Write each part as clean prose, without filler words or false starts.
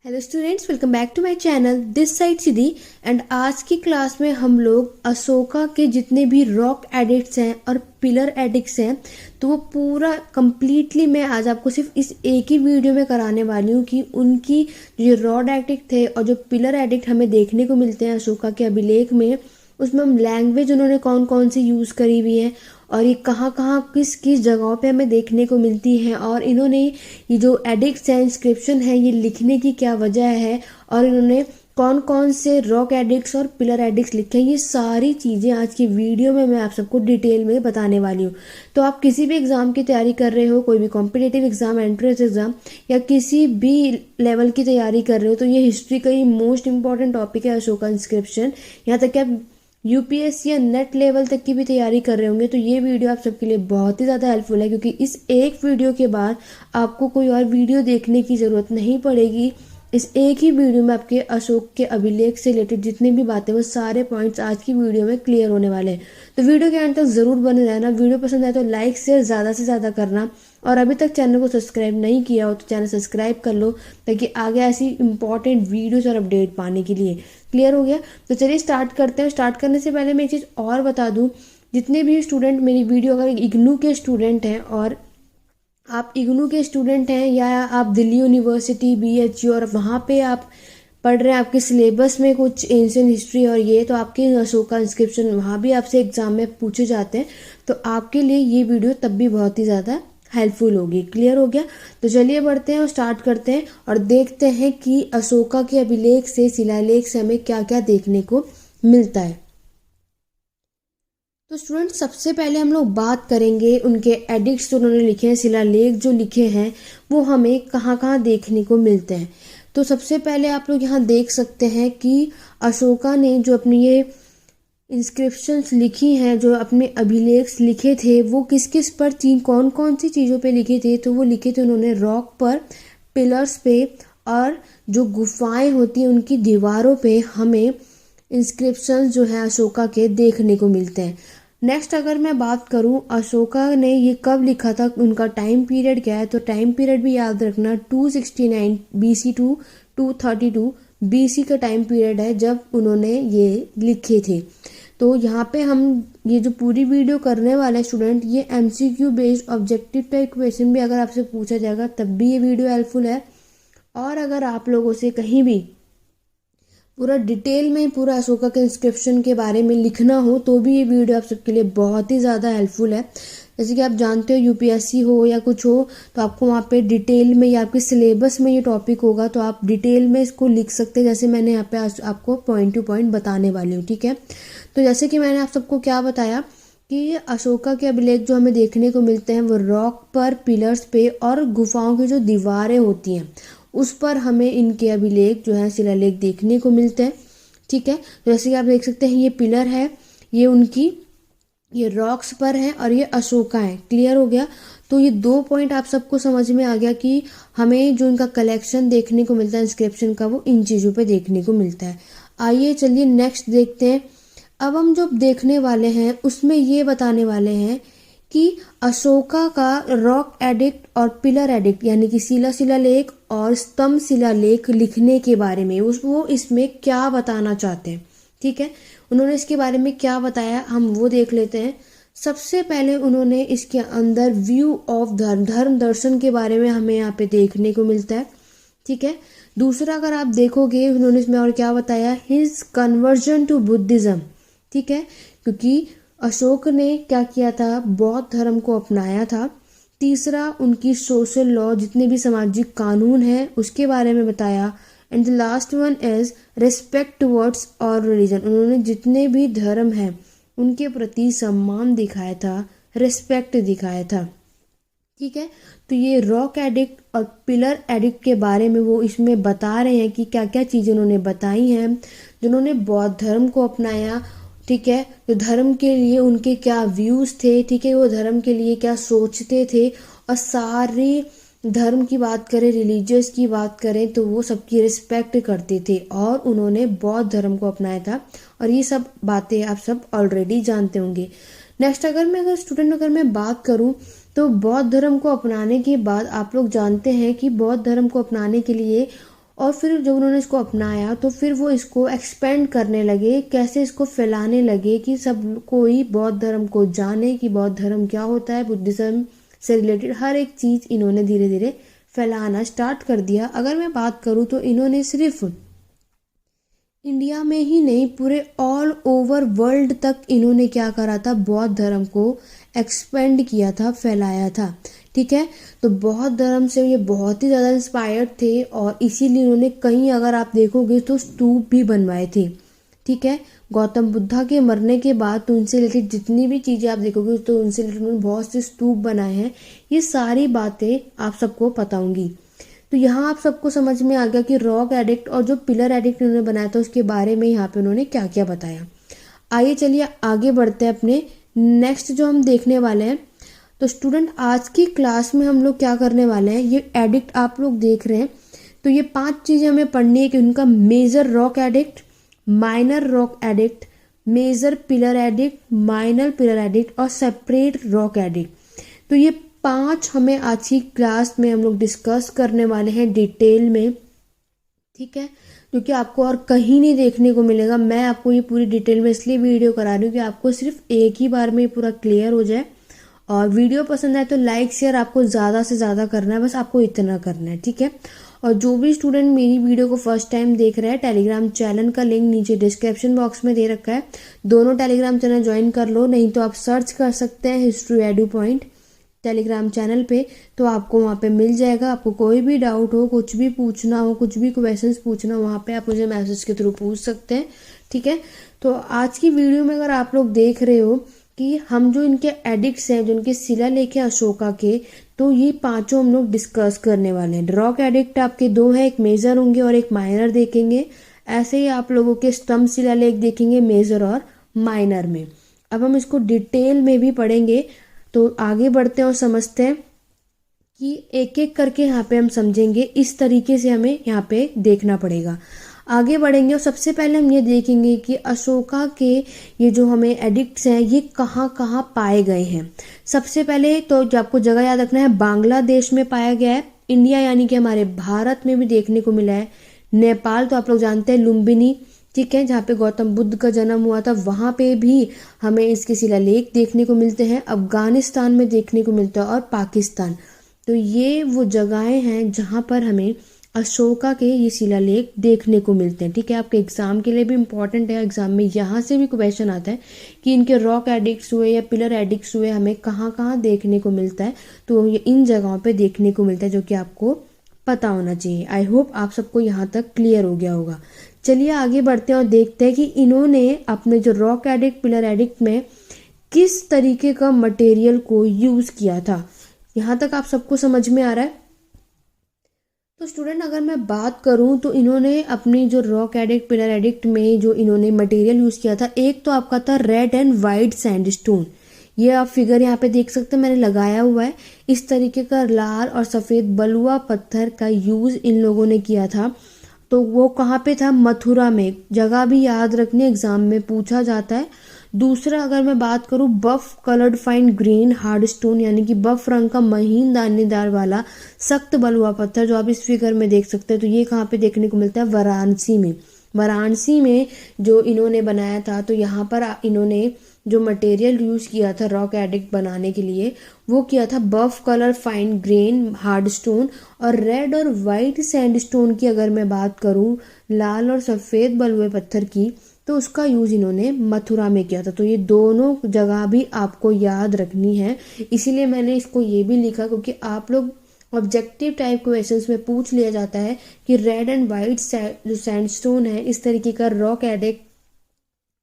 Hello students, welcome back to my channel. This side Siddhi and आज की class में हम लोग अशोका के जितने भी रॉक एडिक्ट्स हैं और पिलर एडिक्ट्स हैं तो वो पूरा कंप्लीटली मैं आज आपको सिर्फ इस एक ही वीडियो में कराने वाली हूँ कि उनकी जो रॉड एडिक्ट थे और जो पिलर एडिक्ट हमें देखने को मिलते हैं अशोका के अभिलेख में, उसमें हम लैंग्वेज उन्होंने कौन कौन सी यूज़ करी हुई है और ये कहाँ कहाँ किस किस जगहों पे हमें देखने को मिलती हैं और इन्होंने ये जो एडिक्ट्स हैं, इंस्क्रिप्शन है, ये लिखने की क्या वजह है और इन्होंने कौन कौन से रॉक एडिक्ट्स और पिलर एडिक्ट्स लिखे हैं, ये सारी चीज़ें आज की वीडियो में मैं आप सबको डिटेल में बताने वाली हूँ। तो आप किसी भी एग्ज़ाम की तैयारी कर रहे हो, कोई भी कॉम्पिटिटिव एग्ज़ाम, एंट्रेंस एग्ज़ाम या किसी भी लेवल की तैयारी कर रहे हो, तो ये हिस्ट्री का ही मोस्ट इंपॉर्टेंट टॉपिक है अशोका इंस्क्रिप्शन। यहाँ तक कि आप यूपीएससी या नेट लेवल तक की भी तैयारी कर रहे होंगे तो ये वीडियो आप सबके लिए बहुत ही ज़्यादा हेल्पफुल है, क्योंकि इस एक वीडियो के बाद आपको कोई और वीडियो देखने की ज़रूरत नहीं पड़ेगी। इस एक ही वीडियो में आपके अशोक के अभिलेख से रिलेटेड जितनी भी बातें वो सारे पॉइंट्स आज की वीडियो में क्लियर होने वाले हैं। तो वीडियो के अंत तक ज़रूर बने रहना। वीडियो पसंद आए तो लाइक शेयर ज़्यादा से ज़्यादा करना और अभी तक चैनल को सब्सक्राइब नहीं किया हो तो चैनल सब्सक्राइब कर लो ताकि आगे ऐसी इंपॉर्टेंट वीडियोस और अपडेट पाने के लिए। क्लियर हो गया? तो चलिए स्टार्ट करते हैं। स्टार्ट करने से पहले मैं एक चीज़ और बता दूं, जितने भी स्टूडेंट मेरी वीडियो अगर इग्नू के स्टूडेंट हैं और आप इग्नू के स्टूडेंट हैं या आप दिल्ली यूनिवर्सिटी बीएचयू और वहाँ पे आप पढ़ रहे हैं, आपके सिलेबस में कुछ एंशिएंट हिस्ट्री और ये, तो आपके अशोका इंस्क्रिप्शन वहाँ भी आपसे एग्जाम में पूछे जाते हैं, तो आपके लिए ये वीडियो तब भी बहुत ही ज़्यादा हेल्पफुल होगी। क्लियर हो गया? तो चलिए बढ़ते हैं और स्टार्ट करते हैं और देखते हैं कि अशोका के अभिलेख से, शिलालेख से हमें क्या क्या देखने को मिलता है। तो स्टूडेंट, सबसे पहले हम लोग बात करेंगे उनके एडिक्ट्स जो उन्होंने लिखे हैं, शिलालेख जो लिखे हैं वो हमें कहाँ कहाँ देखने को मिलते हैं। तो सबसे पहले आप लोग यहाँ देख सकते हैं कि अशोका ने जो अपनी ये इंस्क्रिप्शंस लिखी हैं, जो अपने अभिलेख लिखे थे, वो किस किस पर थी, कौन कौन सी चीज़ों पे लिखे थे। तो वो लिखे थे उन्होंने रॉक पर, पिलर्स पे और जो गुफाएं होती हैं उनकी दीवारों पे हमें इंस्क्रिप्शंस जो है अशोका के देखने को मिलते हैं। नेक्स्ट अगर मैं बात करूं अशोका ने ये कब लिखा था, उनका टाइम पीरियड क्या है, तो टाइम पीरियड भी याद रखना 269 बीसी टू 232 बीसी का टाइम पीरियड है जब उन्होंने ये लिखे थे। तो यहाँ पे हम ये जो पूरी वीडियो करने वाले हैं स्टूडेंट, ये MCQ based objective type question भी अगर आपसे पूछा जाएगा तब भी ये वीडियो हेल्पफुल है, और अगर आप लोगों से कहीं भी पूरा डिटेल में पूरा अशोका के इंस्क्रिप्शन के बारे में लिखना हो तो भी ये वीडियो आप सबके लिए बहुत ही ज़्यादा हेल्पफुल है। जैसे कि आप जानते हो यूपीएससी हो या कुछ हो तो आपको वहाँ पे डिटेल में या आपके सिलेबस में ये टॉपिक होगा तो आप डिटेल में इसको लिख सकते हैं, जैसे मैंने यहाँ पे आपको पॉइंट टू पॉइंट बताने वाली हूँ। ठीक है? तो जैसे कि मैंने आप सबको क्या बताया कि अशोका के अभिलेख जो हमें देखने को मिलते हैं वो रॉक पर, पिलर्स पे और गुफाओं की जो दीवारें होती हैं उस पर हमें इनके अभिलेख जो है, शिलालेख देखने को मिलते हैं। ठीक है? तो जैसे कि आप देख सकते हैं ये पिलर है, ये उनकी ये रॉक्स पर है और ये अशोका है। क्लियर हो गया? तो ये दो पॉइंट आप सबको समझ में आ गया कि हमें जो इनका कलेक्शन देखने को मिलता है इंस्क्रिप्शन का वो इन चीज़ों पे देखने को मिलता है। आइए चलिए नेक्स्ट देखते हैं। अब हम जो देखने वाले हैं उसमें ये बताने वाले हैं कि अशोका का रॉक एडिक्ट और पिलर एडिक्ट यानी कि शिलालेख और स्तंभ शिलालेख लिखने के बारे में वो इसमें क्या बताना चाहते हैं। ठीक है? उन्होंने इसके बारे में क्या बताया हम वो देख लेते हैं। सबसे पहले उन्होंने इसके अंदर व्यू ऑफ धर्म दर्शन के बारे में हमें यहाँ पे देखने को मिलता है। ठीक है? दूसरा अगर आप देखोगे उन्होंने इसमें और क्या बताया, हिज कन्वर्जन टू बुद्धिज्म। ठीक है? क्योंकि अशोक ने क्या किया था, बौद्ध धर्म को अपनाया था। तीसरा उनकी सोशल लॉ, जितने भी सामाजिक कानून हैं उसके बारे में बताया। And the last one is respect towards और रिलीजन। उन्होंने जितने भी धर्म हैं उनके प्रति सम्मान दिखाया था, रिस्पेक्ट दिखाया था। ठीक है? तो ये रॉक एडिक्ट और पिलर एडिक्ट के बारे में वो इसमें बता रहे हैं कि क्या क्या चीज़ें उन्होंने बताई हैं, जिन्होंने बौद्ध धर्म को अपनाया। ठीक है? तो धर्म के लिए उनके क्या व्यूज़ थे, ठीक है, वो धर्म के लिए क्या सोचते थे, और सारी धर्म की बात करें, रिलीजियस की बात करें तो वो सबकी रिस्पेक्ट करते थे और उन्होंने बौद्ध धर्म को अपनाया था। और ये सब बातें आप सब ऑलरेडी जानते होंगे। नेक्स्ट अगर मैं बात करूं तो बौद्ध धर्म को अपनाने के बाद आप लोग जानते हैं कि बौद्ध धर्म को अपनाने के लिए और फिर जब उन्होंने इसको अपनाया तो फिर वो इसको एक्सपेंड करने लगे, कैसे इसको फैलाने लगे कि सब कोई बौद्ध धर्म को जाने कि बौद्ध धर्म क्या होता है, बुद्धिज्म से रिलेटेड हर एक चीज़ इन्होंने धीरे धीरे फैलाना स्टार्ट कर दिया। अगर मैं बात करूँ तो इन्होंने सिर्फ इंडिया में ही नहीं, पूरे ऑल ओवर वर्ल्ड तक इन्होंने क्या करा था, बौद्ध धर्म को एक्सपेंड किया था, फैलाया था। ठीक है, तो बौद्ध धर्म से ये बहुत ही ज़्यादा इंस्पायर्ड थे और इसीलिए इन्होंने कई, अगर आप देखोगे तो स्तूप भी बनवाए थे। ठीक है, गौतम बुद्धा के मरने के बाद तो उनसे रिलेटेड जितनी भी चीज़ें आप देखोगे तो उनसे रिलेटेड उन्होंने बहुत से स्तूप बनाए हैं। ये सारी बातें आप सबको पता होंगी। तो यहाँ आप सबको समझ में आ गया कि रॉक एडिक्ट और जो पिलर एडिक्ट उन्होंने बनाया था उसके बारे में यहाँ पे उन्होंने क्या क्या बताया। आइए चलिए आगे बढ़ते हैं अपने नेक्स्ट जो हम देखने वाले हैं। तो स्टूडेंट, आज की क्लास में हम लोग क्या करने वाले हैं, ये एडिक्ट आप लोग देख रहे हैं तो ये 5 चीज़ें हमें पढ़नी है कि उनका major rock edict, minor rock edict, major pillar edict, minor pillar edict और सेपरेट रॉक एडिक्ट। तो ये 5 हमें आज की क्लास में हम लोग डिस्कस करने वाले हैं डिटेल में। ठीक है, क्योंकि आपको और कहीं नहीं देखने को मिलेगा। मैं आपको ये पूरी डिटेल में इसलिए वीडियो करा रही हूँ कि आपको सिर्फ एक ही बार में ये पूरा क्लियर हो जाए। और वीडियो पसंद आए तो लाइक शेयर आपको ज़्यादा से ज़्यादा करना है, बस आपको इतना करना है। ठीक है, और जो भी स्टूडेंट मेरी वीडियो को फर्स्ट टाइम देख रहा है, टेलीग्राम चैनल का लिंक नीचे डिस्क्रिप्शन बॉक्स में दे रखा है, दोनों टेलीग्राम चैनल ज्वाइन कर लो, नहीं तो आप सर्च कर सकते हैं history edu point Telegram channel पे, तो आपको वहाँ पे मिल जाएगा। आपको कोई भी डाउट हो, कुछ भी पूछना हो, कुछ भी क्वेश्चंस पूछना हो, वहाँ पे आप मुझे मैसेज के थ्रू पूछ सकते हैं। ठीक है, तो आज की वीडियो में अगर आप लोग देख रहे हो कि हम जो इनके एडिक्ट्स हैं, जो इनके शिलालेख हैं अशोका के, तो ये 5 हम लोग डिस्कस करने वाले हैं। रॉक एडिक्ट आपके 2 हैं, एक मेजर होंगे और एक माइनर देखेंगे। ऐसे ही आप लोगों के स्तंभ शिलालेख देखेंगे मेजर और माइनर में। अब हम इसको डिटेल में भी पढ़ेंगे। तो आगे बढ़ते हैं और समझते हैं कि एक एक करके यहाँ पे हम समझेंगे। इस तरीके से हमें यहाँ पे देखना पड़ेगा। आगे बढ़ेंगे और सबसे पहले हम ये देखेंगे कि अशोका के ये जो हमें एडिक्ट्स हैं ये कहाँ कहाँ पाए गए हैं। सबसे पहले तो जो आपको जगह याद रखना है, बांग्लादेश में पाया गया है, इंडिया यानी कि हमारे भारत में भी देखने को मिला है, नेपाल तो आप लोग जानते हैं लुम्बिनी, ठीक है, जहाँ पे गौतम बुद्ध का जन्म हुआ था, वहाँ पे भी हमें इसके शिलालेख देखने को मिलते हैं, अफगानिस्तान में देखने को मिलता है और पाकिस्तान। तो ये वो जगहें हैं जहाँ पर हमें अशोका के ये शिलालेख देखने को मिलते हैं। ठीक है, आपके एग्जाम के लिए भी इम्पोर्टेंट है, एग्जाम में यहाँ से भी क्वेश्चन आता है कि इनके रॉक एडिक्ट्स हुए या पिलर एडिक्ट्स हुए हमें कहाँ कहाँ देखने को मिलता है। तो ये इन जगहों पे देखने को मिलता है, जो कि आपको पता होना चाहिए। आई होप आप सबको यहाँ तक क्लियर हो गया होगा। चलिए आगे बढ़ते हैं और देखते हैं कि इन्होंने अपने जो रॉक एडिक्ट पिलर एडिक्ट में किस तरीके का मटेरियल को यूज़ किया था। यहाँ तक आप सबको समझ में आ रहा है। तो स्टूडेंट, अगर मैं बात करूं तो इन्होंने अपनी जो रॉक एडिक्ट पिलर एडिक्ट में जो इन्होंने मटेरियल यूज़ किया था, एक तो आपका था रेड एंड वाइट सैंडस्टोन। ये आप फिगर यहाँ पे देख सकते हैं, मैंने लगाया हुआ है। इस तरीके का लाल और सफ़ेद बलुआ पत्थर का यूज़ इन लोगों ने किया था। तो वो कहाँ पे था, मथुरा में। जगह भी याद रखनी, एग्जाम में पूछा जाता है। दूसरा अगर मैं बात करूँ, buff coloured fine grain hard stone, यानी कि बफ रंग का महीन दानेदार वाला सख्त बलुआ पत्थर, जो आप इस फिगर में देख सकते हैं। तो ये कहाँ पे देखने को मिलता है, वाराणसी में। वाराणसी में जो इन्होंने बनाया था, तो यहाँ पर इन्होंने जो मटेरियल यूज़ किया था रॉक एडिक्ट बनाने के लिए, वो किया था buff colour fine grain hard stone. और रेड और वाइट सैंडस्टोन की अगर मैं बात करूँ, लाल और सफ़ेद बलुए पत्थर की, तो उसका यूज़ इन्होंने मथुरा में किया था। तो ये दोनों जगह भी आपको याद रखनी है, इसीलिए मैंने इसको ये भी लिखा, क्योंकि आप लोग ऑब्जेक्टिव टाइप क्वेश्चंस में पूछ लिया जाता है कि रेड एंड वाइट जो सैंडस्टोन है, इस तरीके का रॉक एडिक्ट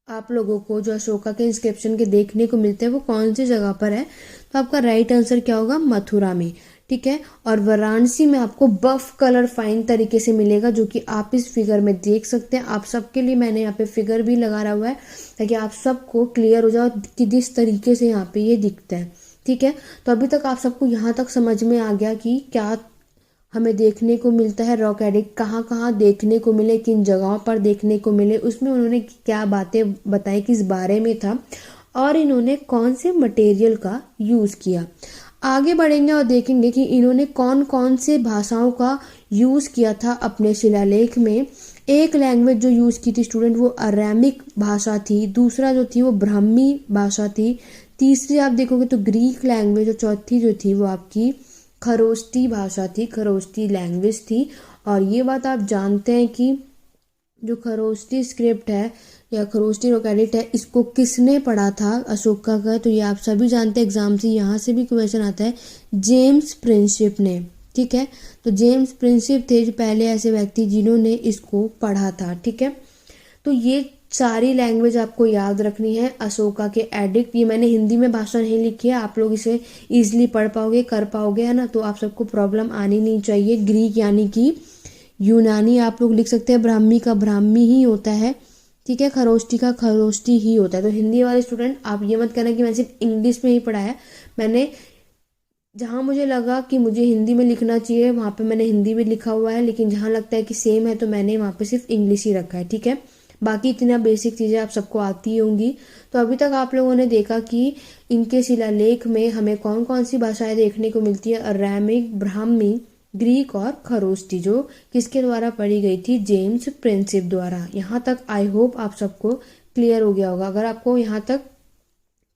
आप लोगों को जो अशोका के इंस्क्रिप्शन के देखने को मिलते हैं वो कौन सी जगह पर है। तो आपका राइट आंसर क्या होगा, मथुरा में। ठीक है, और वाराणसी में आपको बफ कलर फाइन तरीके से मिलेगा, जो कि आप इस फिगर में देख सकते हैं। आप सबके लिए मैंने यहाँ पे फिगर भी लगा हुआ है ताकि आप सबको क्लियर हो जाए कि किस तरीके से यहाँ पे ये दिखता है। ठीक है, तो अभी तक आप सबको यहाँ तक समझ में आ गया कि क्या हमें देखने को मिलता है रॉक एडिक्ट, कहाँ कहाँ देखने को मिले, किन जगहों पर देखने को मिले, उसमें उन्होंने क्या बातें बताई, किस बारे में था, और इन्होंने कौन से मटेरियल का यूज़ किया। आगे बढ़ेंगे और देखेंगे कि इन्होंने कौन कौन से भाषाओं का यूज़ किया था अपने शिलालेख में। एक लैंग्वेज जो यूज़ की थी स्टूडेंट वो अरामिक भाषा थी, दूसरा जो थी वो ब्राह्मी भाषा थी, तीसरी आप देखोगे तो ग्रीक लैंग्वेज, और चौथी जो थी वो आपकी खरोष्टी भाषा थी, खरोष्टी लैंग्वेज थी। और ये बात आप जानते हैं कि जो खरोष्टी स्क्रिप्ट है या खरोष्टी रोकैडिट है, इसको किसने पढ़ा था अशोका का? तो ये आप सभी जानते हैं, एग्जाम से यहाँ से भी क्वेश्चन आता है, जेम्स प्रिंसिप ने। ठीक है, तो जेम्स प्रिंसिप थे जो पहले ऐसे व्यक्ति जिन्होंने इसको पढ़ा था। ठीक है, तो ये सारी लैंग्वेज आपको याद रखनी है। अशोका के एडिक्ट, ये मैंने हिंदी में भाषा नहीं लिखी है, आप लोग इसे इजीली पढ़ पाओगे, कर पाओगे, है ना, तो आप सबको प्रॉब्लम आनी नहीं चाहिए। ग्रीक यानी कि यूनानी आप लोग लिख सकते हैं, ब्राह्मी का ब्राह्मी ही होता है। ठीक है, खरोष्टी का खरोष्टी ही होता है। तो हिंदी वाले स्टूडेंट आप ये मत कहना कि मैंने सिर्फ इंग्लिश में ही पढ़ा है। मैंने जहाँ मुझे लगा कि मुझे हिंदी में लिखना चाहिए वहाँ पे मैंने हिंदी में लिखा हुआ है, लेकिन जहाँ लगता है कि सेम है तो मैंने वहाँ पे सिर्फ इंग्लिश ही रखा है। ठीक है, बाकी इतना बेसिक चीज़ें आप सबको आती होंगी। तो अभी तक आप लोगों ने देखा कि इनके शिलालेख में हमें कौन कौन सी भाषाएं देखने को मिलती है, अरामिक, ब्राह्मी, ग्रीक और खरोष्टी, जो किसके द्वारा पढ़ी गई थी? जेम्स प्रिंसिप द्वारा। यहाँ तक आई होप आप सबको क्लियर हो गया होगा। अगर आपको यहाँ तक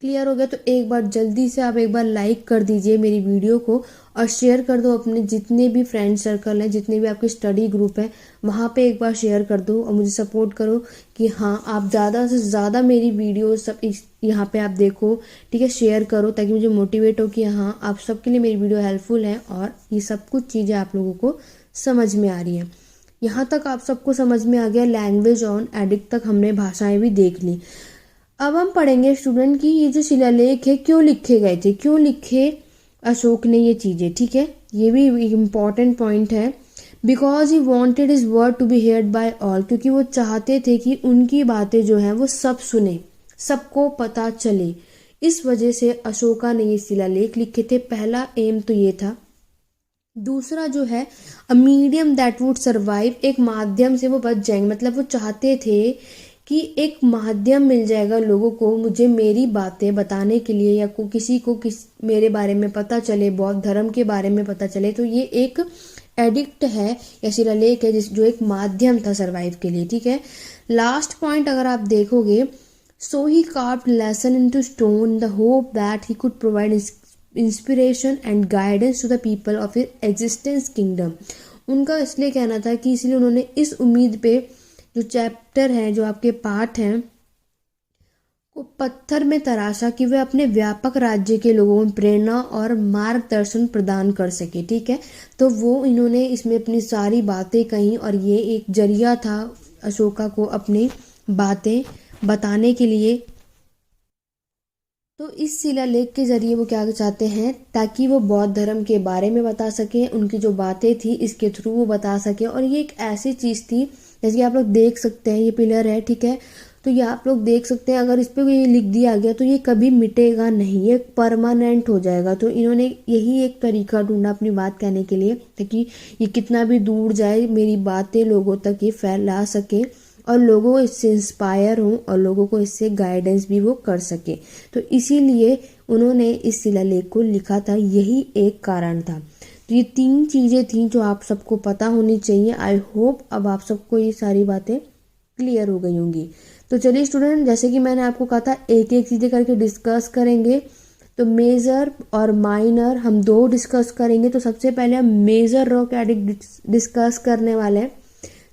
क्लियर हो गया तो एक बार जल्दी से आप एक बार लाइक कर दीजिए मेरी वीडियो को और शेयर कर दो अपने जितने भी फ्रेंड सर्कल हैं, जितने भी आपके स्टडी ग्रुप हैं, वहाँ पे एक बार शेयर कर दो और मुझे सपोर्ट करो कि हाँ आप ज़्यादा से ज़्यादा मेरी वीडियो सब यहाँ पे आप देखो। ठीक है, शेयर करो ताकि मुझे मोटिवेट हो कि हाँ आप सबके लिए मेरी वीडियो हेल्पफुल है और ये सब कुछ चीज़ें आप लोगों को समझ में आ रही हैं। यहाँ तक आप सबको समझ में आ गया, लैंग्वेज ऑन एडिक्ट तक हमने भाषाएं भी देख ली। अब हम पढ़ेंगे स्टूडेंट कि ये जो शिलालेख है क्यों लिखे गए थे, क्यों लिखे अशोक ने ये चीज़ें। ठीक है, ये भी एक इम्पॉर्टेंट पॉइंट है। Because he wanted his word to be heard by all, क्योंकि वो चाहते थे कि उनकी बातें जो हैं वो सब सुने, सबको पता चले। इस वजह से अशोका ने ये शिलालेख लिखे थे। पहला एम तो ये था। दूसरा जो है a medium that would survive, एक माध्यम से वो बच जाएंगे, मतलब वो चाहते थे कि एक माध्यम मिल जाएगा लोगों को मुझे मेरी बातें बताने के लिए, या किसी को मेरे बारे में पता चले, बौद्ध धर्म के बारे में पता चले। तो ये एक एडिक्ट है या शिलालेख है जो एक माध्यम था सर्वाइव के लिए। ठीक है, लास्ट पॉइंट अगर आप देखोगे, so he carved lesson into stone the hope that he could provide inspiration and guidance to the people of his existence kingdom. उनका इसलिए कहना था कि इसलिए उन्होंने इस उम्मीद पे जो चैप्टर हैं, जो आपके पाठ हैं, को पत्थर में तराशा कि वे अपने व्यापक राज्य के लोगों को प्रेरणा और मार्गदर्शन प्रदान कर सके। ठीक है, तो वो इन्होंने इसमें अपनी सारी बातें कही और ये एक जरिया था अशोका को अपनी बातें बताने के लिए। तो इस शिलालेख के जरिए वो क्या चाहते हैं, ताकि वो बौद्ध धर्म के बारे में बता सकें, उनकी जो बातें थी इसके थ्रू वो बता सकें। और ये एक ऐसी चीज़ थी, जैसे कि आप लोग देख सकते हैं ये पिलर है। ठीक है, तो ये आप लोग देख सकते हैं, अगर इस पर ये लिख दिया गया तो ये कभी मिटेगा नहीं, ये परमानेंट हो जाएगा। तो इन्होंने यही एक तरीका ढूंढा अपनी बात कहने के लिए, ताकि ये कितना भी दूर जाए मेरी बातें लोगों तक ये फैला सके और लोगों इससे इंस्पायर हों और लोगों को इससे गाइडेंस भी वो कर सके। तो इसीलिए उन्होंने इस शिलालेख को लिखा था, यही एक कारण था। तो ये 3 चीज़ें थी जो आप सबको पता होनी चाहिए। आई होप अब आप सबको ये सारी बातें क्लियर हो गई होंगी। तो चलिए स्टूडेंट, जैसे कि मैंने आपको कहा था एक एक चीज़ें करके डिस्कस करेंगे। तो मेजर और माइनर हम 2 डिस्कस करेंगे। तो सबसे पहले हम मेजर रॉक एडिक्ट डिस्कस करने वाले हैं,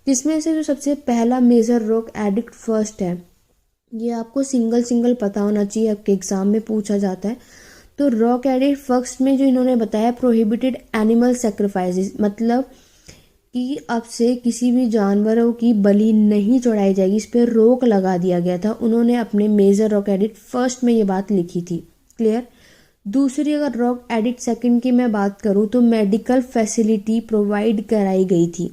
जिसमें से जो सबसे पहला मेजर रॉक एडिक्ट फर्स्ट है, ये आपको सिंगल पता होना चाहिए, आपके एग्जाम में पूछा जाता है। तो रॉक एडिक्ट फर्स्ट में जो इन्होंने बताया, प्रोहिबिटेड एनिमल सेक्रीफाइसेस, मतलब कि अब से किसी भी जानवरों की बलि नहीं चढ़ाई जाएगी, इस पर रोक लगा दिया गया था। उन्होंने अपने मेजर रॉक एडिक्ट फर्स्ट में ये बात लिखी थी। क्लियर। दूसरी अगर रॉक एडिक्ट सेकंड की मैं बात करूँ तो मेडिकल फैसिलिटी प्रोवाइड कराई गई थी।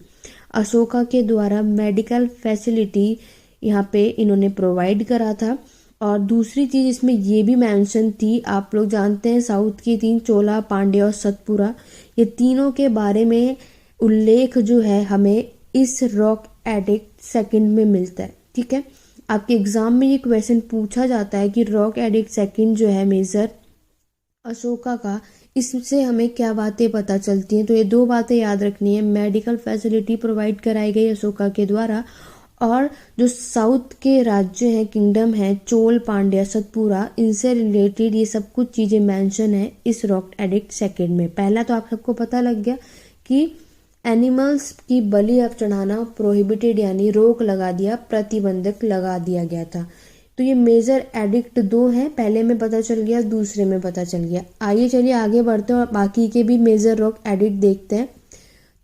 अशोका के द्वारा मेडिकल फैसिलिटी यहाँ पे इन्होंने प्रोवाइड करा था। और दूसरी चीज़ इसमें ये भी मेंशन थी, आप लोग जानते हैं साउथ की 3 चोला, पांड्या और सतपुरा, ये तीनों के बारे में उल्लेख जो है हमें इस रॉक एडिक्ट सेकंड में मिलता है। ठीक है, आपके एग्जाम में ये क्वेश्चन पूछा जाता है कि रॉक एडिक्ट सेकंड जो है मेजर अशोका का, इससे हमें क्या बातें पता चलती हैं? तो ये दो बातें याद रखनी है। मेडिकल फैसिलिटी प्रोवाइड कराई गई अशोका के द्वारा, और जो साउथ के राज्य हैं, किंगडम है, चोल, पांड्या, सतपुरा, इनसे रिलेटेड ये सब कुछ चीज़ें मेंशन है इस रॉक एडिक्ट सेकंड में। पहला तो आप सबको पता लग गया कि एनिमल्स की बलि अब चढ़ाना प्रोहिबिटेड, यानी रोक लगा दिया, प्रतिबंधक लगा दिया गया था। तो ये मेजर एडिक्ट दो हैं, पहले में पता चल गया, दूसरे में पता चल गया। आइए चलिए आगे बढ़ते हैं और बाकी के भी मेजर रॉक एडिक्ट देखते हैं।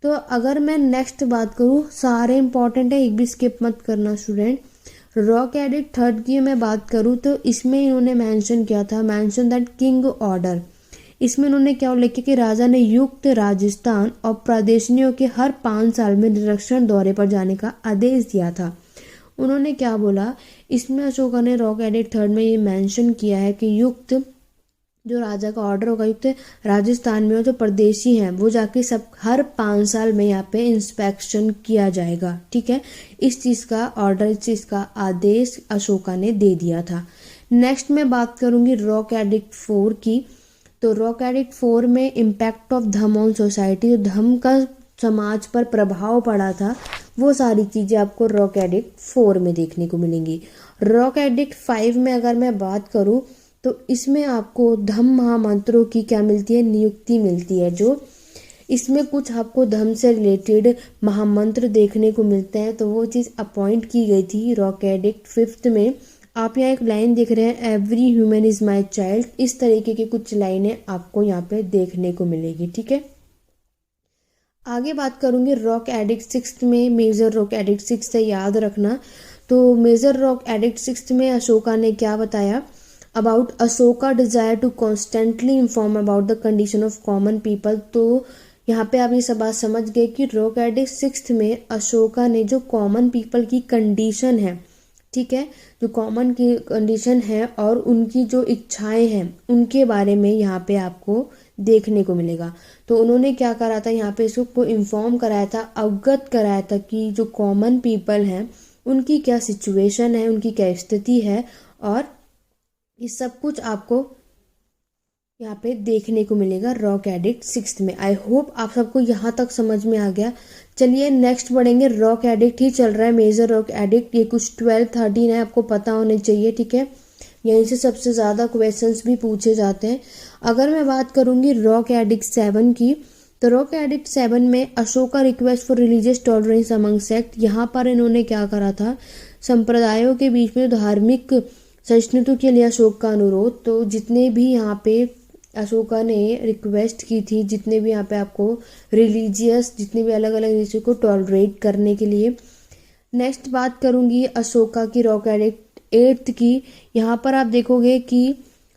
तो अगर मैं नेक्स्ट बात करूँ, सारे इंपॉर्टेंट है, एक भी स्किप मत करना स्टूडेंट। रॉक एडिक्ट थर्ड की मैं बात करूँ तो इसमें इन्होंने मेंशन किया था, मेंशन दैट किंग ऑर्डर। इसमें उन्होंने क्या उल्लेख किया कि राजा ने युक्त राजस्थान और प्रदेशियों के हर 5 साल में निरीक्षण दौरे पर जाने का आदेश दिया था। उन्होंने क्या बोला, इसमें अशोका ने रॉक एडिक्ट थर्ड में ये मेंशन किया है कि युक्त जो राजा का ऑर्डर होगा, युक्त राजस्थान में जो परदेशी हैं वो जाके सब हर 5 साल में यहाँ पे इंस्पेक्शन किया जाएगा। ठीक है, इस चीज़ का ऑर्डर, इस चीज़ का आदेश अशोका ने दे दिया था। नेक्स्ट मैं बात करूंगी रॉक एडिक्ट 4 की। तो रॉक एडिक्ट 4 में impact of Dhamma on society, जो धम्म का समाज पर प्रभाव पड़ा था, वो सारी चीज़ें आपको रॉक एडिक्ट 4 में देखने को मिलेंगी। रॉक एडिक्ट 5 में अगर मैं बात करूं तो इसमें आपको धम्म महामंत्रों की क्या मिलती है, नियुक्ति मिलती है। जो इसमें कुछ आपको धम्म से रिलेटेड महामंत्र देखने को मिलते हैं, तो वो चीज़ अपॉइंट की गई थी रॉक एडिक्ट 5 में। आप यहाँ एक लाइन देख रहे हैं, every human is my child, इस तरीके की कुछ लाइनें आपको यहाँ पे देखने को मिलेगी। ठीक है, आगे बात करूंगी रॉक एडिक्ट 6 में, मेजर रॉक एडिक्ट 6 है, याद रखना। तो मेजर रॉक एडिक्ट 6 में अशोका ने क्या बताया, about Ashoka desire to constantly inform about the condition of common people. तो यहाँ पे आप ये सब बात समझ गए कि रॉक एडिक्ट 6 में अशोका ने जो कॉमन पीपल की कंडीशन है, ठीक है, जो कॉमन की कंडीशन है और उनकी जो इच्छाएं हैं उनके बारे में यहाँ पे आपको देखने को मिलेगा। तो उन्होंने क्या करा था, यहाँ पे इसको इन्फॉर्म कराया था, अवगत कराया था कि जो कॉमन पीपल हैं उनकी क्या सिचुएशन है, उनकी क्या स्थिति है, और ये सब कुछ आपको यहाँ पे देखने को मिलेगा रॉक एडिक्ट 6 में। आई होप आप सबको यहाँ तक समझ में आ गया। चलिए नेक्स्ट बढ़ेंगे, रॉक एडिक्ट ही चल रहा है, मेजर रॉक एडिक्ट, ये कुछ 12-13 है, आपको पता होने चाहिए। ठीक है, यहीं से सबसे ज़्यादा क्वेश्चंस भी पूछे जाते हैं। अगर मैं बात करूंगी रॉक एडिक्ट 7 की, तो रॉक एडिक्ट 7 में Ashoka request for religious tolerance among sect. यहाँ पर इन्होंने क्या करा था, संप्रदायों के बीच में धार्मिक सहिष्णुता के लिए अशोक का अनुरोध। तो जितने भी यहाँ पे अशोका ने रिक्वेस्ट की थी, जितने भी यहाँ पे आपको रिलीजियस, जितने भी अलग अलग रिलीजन को टॉलरेट करने के लिए। नेक्स्ट बात करूंगी अशोका की रॉक एडिक्ट 8 की। यहाँ पर आप देखोगे कि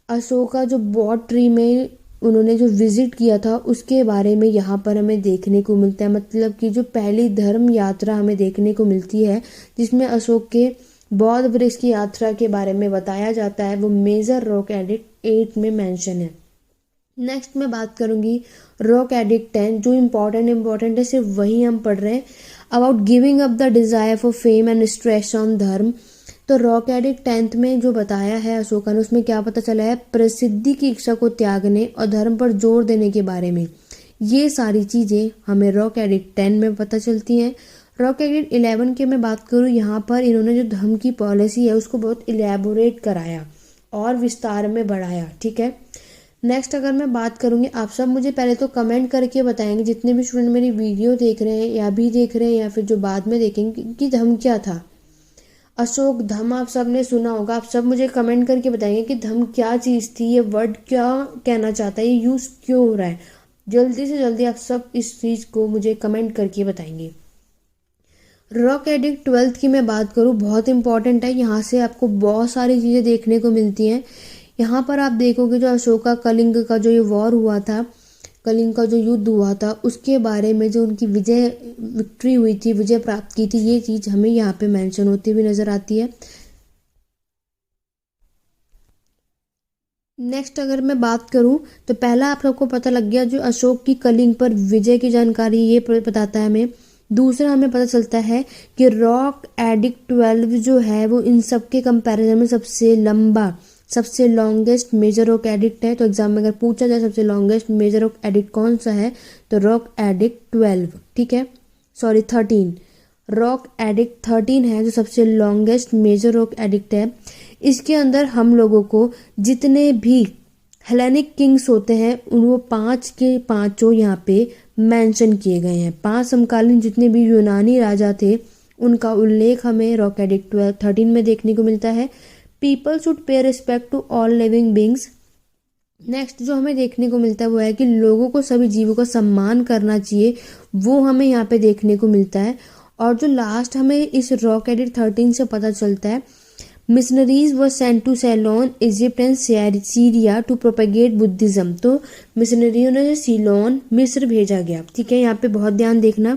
अशोका जो बॉट ट्री में उन्होंने जो विजिट किया था उसके बारे में यहाँ पर हमें देखने को मिलता है। मतलब कि जो पहली धर्म यात्रा हमें देखने को मिलती है जिसमें अशोक के बौद्ध वृक्ष की यात्रा के बारे में बताया जाता है, वो मेजर रॉक एडिक्ट 8 में मेंशन है। नेक्स्ट मैं बात करूंगी रॉक एडिक्ट 10, जो इम्पोर्टेंट है, सिर्फ वही हम पढ़ रहे हैं, about giving up the desire for fame and stress on धर्म। तो रॉक एडिक्ट 10 में जो बताया है अशोका ने, उसमें क्या पता चला है, प्रसिद्धि की इच्छा को त्यागने और धर्म पर जोर देने के बारे में। ये सारी चीज़ें हमें रॉक एडिक्ट 10 में पता चलती हैं। रॉक एडिक्ट 11 की मैं बात करूँ, यहाँ पर इन्होंने जो धर्म की पॉलिसी है उसको बहुत इलेबोरेट कराया और विस्तार में बढ़ाया। ठीक है, नेक्स्ट अगर मैं बात करूँगी, आप सब मुझे पहले तो कमेंट करके बताएंगे, जितने भी स्टूडेंट मेरी वीडियो देख रहे हैं या भी देख रहे हैं या फिर जो बाद में देखेंगे, कि धम्म क्या था। अशोक धम्म आप सब ने सुना होगा, आप सब मुझे कमेंट करके बताएंगे कि धम्म क्या चीज़ थी, ये वर्ड क्या कहना चाहता है, ये यूज़ क्यों हो रहा है। जल्दी से जल्दी आप सब इस चीज़ को मुझे कमेंट करके बताएंगे। रॉक एडिक्ट 12 की मैं बात करूँ, बहुत इंपॉर्टेंट है, यहाँ से आपको बहुत सारी चीज़ें देखने को मिलती हैं। यहाँ पर आप देखोगे जो अशोका कलिंग का जो ये वॉर हुआ था, कलिंग का जो युद्ध हुआ था, उसके बारे में जो उनकी विक्ट्री हुई थी, विजय प्राप्त की थी, ये चीज़ हमें यहाँ पे मेंशन होती हुई नजर आती है। नेक्स्ट अगर मैं बात करूँ तो पहला आप सबको पता लग गया, जो अशोक की कलिंग पर विजय की जानकारी ये बताता है हमें। दूसरा हमें पता चलता है कि रॉक एडिक्ट 12 जो है वो इन सब के कंपैरिजन में सबसे लंबा सबसे लॉन्गेस्ट मेजर रॉक एडिक्ट है। तो एग्जाम में अगर पूछा जाए सबसे लॉन्गेस्ट मेजर रॉक एडिक्ट कौन सा है, तो रॉक एडिक्ट 12, ठीक है, सॉरी 13, रॉक एडिक्ट 13 है जो सबसे लॉन्गेस्ट मेजर रॉक एडिक्ट है। इसके अंदर हम लोगों को जितने भी हेलेनिक किंग्स होते हैं उन वो 5 के 5 यहाँ पे मेंशन किए गए हैं। 5 समकालीन जितने भी यूनानी राजा थे उनका उल्लेख हमें रॉक एडिक्ट 13 में देखने को मिलता है। People should pay respect to all living beings. Next जो हमें देखने को मिलता है वो है कि लोगों को, सभी जीवों का सम्मान करना चाहिए, वो हमें यहाँ पे देखने को मिलता है। और जो लास्ट हमें इस रॉक एडिक्ट 13 से पता चलता है, missionaries were sent to Ceylon Egypt and Syria to propagate Buddhism. तो मिशनरियों ने सीलोन मिस्र भेजा गया, ठीक है। यहाँ पे बहुत ध्यान देखना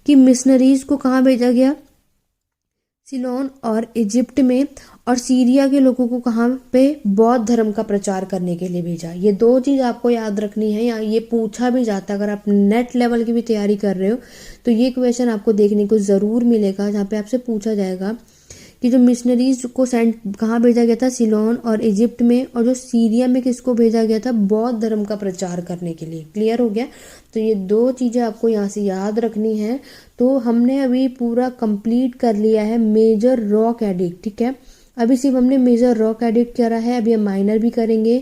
कि मिशनरीज को कहाँ भेजा गया, सीलोन और इजिप्ट में, और सीरिया के लोगों को कहाँ पे, बौद्ध धर्म का प्रचार करने के लिए भेजा। ये 2 चीज़ आपको याद रखनी है, या ये पूछा भी जाता है अगर आप नेट लेवल की भी तैयारी कर रहे हो तो ये क्वेश्चन आपको देखने को ज़रूर मिलेगा, जहाँ पे आपसे पूछा जाएगा कि जो मिशनरीज को सेंट कहाँ भेजा गया था, सीलोन और इजिप्ट में, और जो सीरिया में किसको भेजा गया था, बौद्ध धर्म का प्रचार करने के लिए। क्लियर हो गया। तो ये 2 चीज़ें आपको यहाँ से याद रखनी है। तो हमने अभी पूरा कंप्लीट कर लिया है मेजर रॉक एडिक्ट, ठीक है। अभी सिर्फ हमने मेजर रॉक एडिक्ट करा है, अभी हम माइनर भी करेंगे।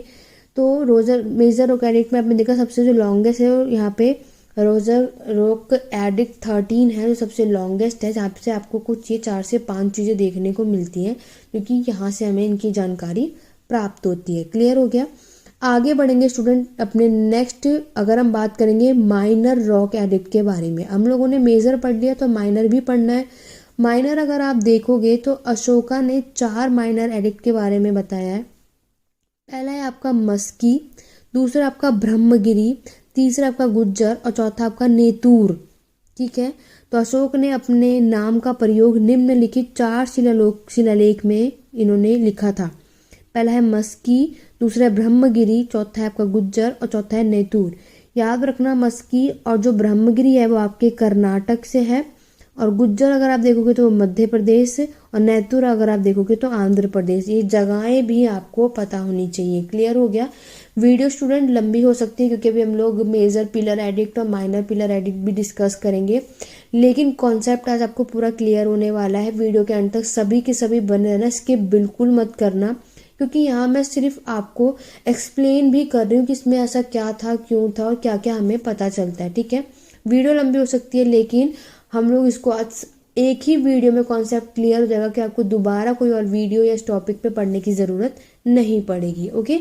तो मेजर रॉक एडिक्ट में आपने देखा सबसे जो लॉन्गेस्ट है यहाँ पे रॉक एडिक्ट 13 है जो सबसे लॉन्गेस्ट है, जहाँ से आपको कुछ ये 4 से 5 चीज़ें देखने को मिलती हैं, क्योंकि यहाँ से हमें इनकी जानकारी प्राप्त होती है। क्लियर हो गया। आगे बढ़ेंगे स्टूडेंट अपने नेक्स्ट, अगर हम बात करेंगे माइनर रॉक एडिक्ट के बारे में। हम लोगों ने मेजर पढ़ लिया तो माइनर भी पढ़ना है। माइनर अगर आप देखोगे तो अशोका ने 4 माइनर एडिक्ट के बारे में बताया है। पहला है आपका मस्की, दूसरा आपका ब्रह्मगिरी, तीसरा आपका गुज्जर और चौथा आपका नेतूर, ठीक है। तो अशोक ने अपने नाम का प्रयोग निम्नलिखित 4 शिलालेख में इन्होंने लिखा था। पहला है मस्की, दूसरा है ब्रह्मगिरी, चौथा है आपका गुज्जर और चौथा है नेतूर। याद रखना मस्की और जो ब्रह्मगिरी है वो आपके कर्नाटक से है, और गुज्जर अगर आप देखोगे तो मध्य प्रदेश, और नेतूर अगर आप देखोगे तो आंध्र प्रदेश। ये जगहें भी आपको पता होनी चाहिए। क्लियर हो गया। वीडियो स्टूडेंट लंबी हो सकती है क्योंकि अभी हम लोग मेजर पिलर एडिक्ट और माइनर पिलर एडिक्ट भी डिस्कस करेंगे, लेकिन कॉन्सेप्ट आज आपको पूरा क्लियर होने वाला है। वीडियो के अंत तक सभी के सभी बने रहना, स्किप बिल्कुल मत करना, क्योंकि यहाँ मैं सिर्फ आपको एक्सप्लेन भी कर रही हूँ कि इसमें ऐसा क्या था, क्यों था और क्या क्या हमें पता चलता है, ठीक है। वीडियो लंबी हो सकती है लेकिन हम लोग इसको आज एक ही वीडियो में कॉन्सेप्ट क्लियर हो जाएगा कि आपको दोबारा कोई और वीडियो या इस टॉपिक पे पढ़ने की ज़रूरत नहीं पड़ेगी। ओके।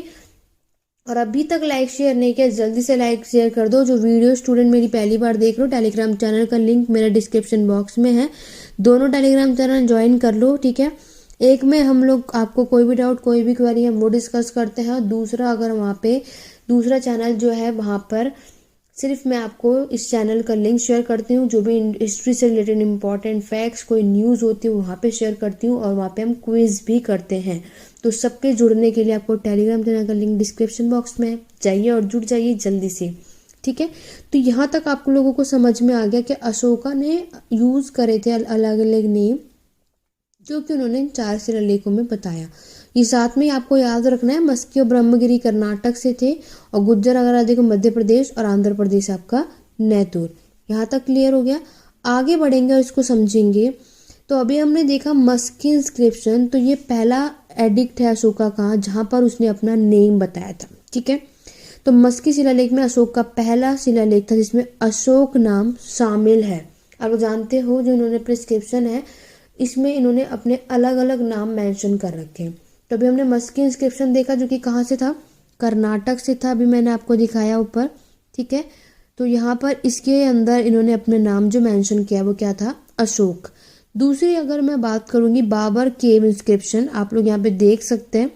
और अभी तक लाइक शेयर नहीं किया, जल्दी से लाइक शेयर कर दो। जो वीडियो स्टूडेंट मेरी पहली बार देख रहे हो, टेलीग्राम चैनल का लिंक मेरे डिस्क्रिप्शन बॉक्स में है, दोनों टेलीग्राम चैनल ज्वाइन कर लो, ठीक है। एक में हम लोग आपको कोई भी डाउट, कोई भी क्वेरी है वो डिस्कस करते हैं, और दूसरा अगर वहाँ पे दूसरा चैनल जो है वहाँ पर सिर्फ मैं आपको इस चैनल का लिंक शेयर करती हूँ। जो भी हिस्ट्री से रिलेटेड इंपॉर्टेंट फैक्ट्स, कोई न्यूज़ होती है वहाँ पे शेयर करती हूँ, और वहाँ पे हम क्विज भी करते हैं। तो सबके जुड़ने के लिए आपको टेलीग्राम चैनल का लिंक डिस्क्रिप्शन बॉक्स में है, जाइए और जुड़ जाइए जल्दी से, ठीक है। तो यहाँ तक आप लोगों को समझ में आ गया कि अशोका ने यूज़ करे थे अलग अलग नेम, जो कि उन्होंने 4 शिलालेखों में बताया। ये साथ में आपको याद रखना है, मस्की और ब्रह्मगिरी कर्नाटक से थे, और गुज्जर अगर आप देखो मध्य प्रदेश, और आंध्र प्रदेश आपका नेतूर। यहाँ तक क्लियर हो गया। आगे बढ़ेंगे और इसको समझेंगे। तो अभी हमने देखा मस्की इंस्क्रिप्शन, तो ये पहला एडिक्ट है अशोका का जहाँ पर उसने अपना नेम बताया था, ठीक है। तो मस्की शिलालेख में अशोक का पहला शिलालेख था जिसमें अशोक नाम शामिल है। आप जानते हो जो इन्होंने प्रिस्क्रिप्शन है इसमें इन्होंने अपने अलग अलग नाम मेंशन कर रखे हैं। तो अभी हमने मस्की इंस्क्रिप्शन देखा जो कि कहाँ से था, कर्नाटक से था, अभी मैंने आपको दिखाया ऊपर, ठीक है। तो यहाँ पर इसके अंदर इन्होंने अपने नाम जो मेंशन किया वो क्या था, अशोक। दूसरी अगर मैं बात करूँगी बाबर केव इंस्क्रिप्शन, आप लोग यहाँ पे देख सकते हैं,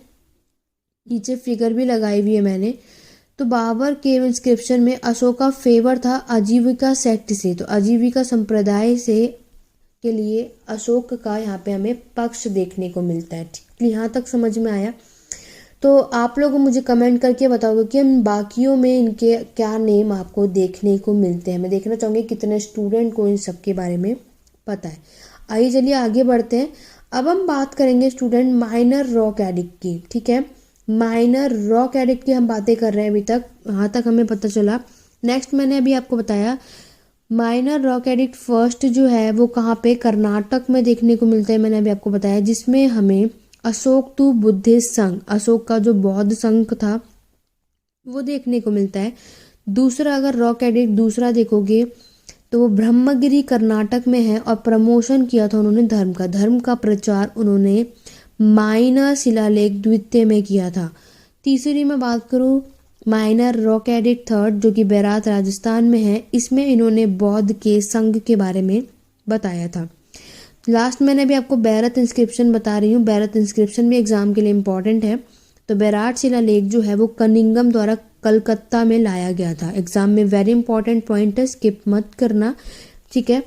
नीचे फिगर भी लगाई हुई है मैंने। तो बाबर केव इंस्क्रिप्शन में अशोक का फेवर था आजीविका सेक्ट से, तो आजीविका संप्रदाय से के लिए अशोक का यहाँ पे हमें पक्ष देखने को मिलता है, ठीक। यहाँ तक समझ में आया। तो आप लोग मुझे कमेंट करके बताओगे कि हम बाकियों में इनके क्या नेम आपको देखने को मिलते हैं। मैं देखना चाहूँगी कितने स्टूडेंट को इन सब के बारे में पता है। आइए चलिए आगे बढ़ते हैं। अब हम बात करेंगे स्टूडेंट माइनर रॉक एडिक्ट की, ठीक है। माइनर रॉक एडिक्ट की हम बातें कर रहे हैं अभी तक, यहाँ तक हमें पता चला। नेक्स्ट मैंने अभी आपको बताया माइनर रॉक एडिक्ट फर्स्ट जो है वो कहाँ पे, कर्नाटक में देखने को मिलता है, मैंने अभी आपको बताया, जिसमें हमें अशोक टू बुद्धिस्ट संघ, अशोक का जो बौद्ध संघ था वो देखने को मिलता है। दूसरा अगर रॉक एडिक्ट दूसरा देखोगे तो वो ब्रह्मगिरी कर्नाटक में है और प्रमोशन किया था उन्होंने धर्म का प्रचार उन्होंने माइनर शिलालेख द्वितीय में किया था। तीसरी मैं बात करूँ माइनर रॉक एडिक्ट थर्ड जो कि बैरात राजस्थान में है, इसमें इन्होंने बौद्ध के संघ के बारे में बताया था। लास्ट मैंने भी आपको बैरत इंस्क्रिप्शन बता रही हूँ, बैरत इंस्क्रिप्शन भी एग्जाम के लिए इम्पॉर्टेंट है। तो बैराट शिलालेख जो है वो कनिंगम द्वारा कलकत्ता में लाया गया था। एग्जाम में वेरी इंपॉर्टेंट पॉइंट है, स्किप मत करना, ठीक है।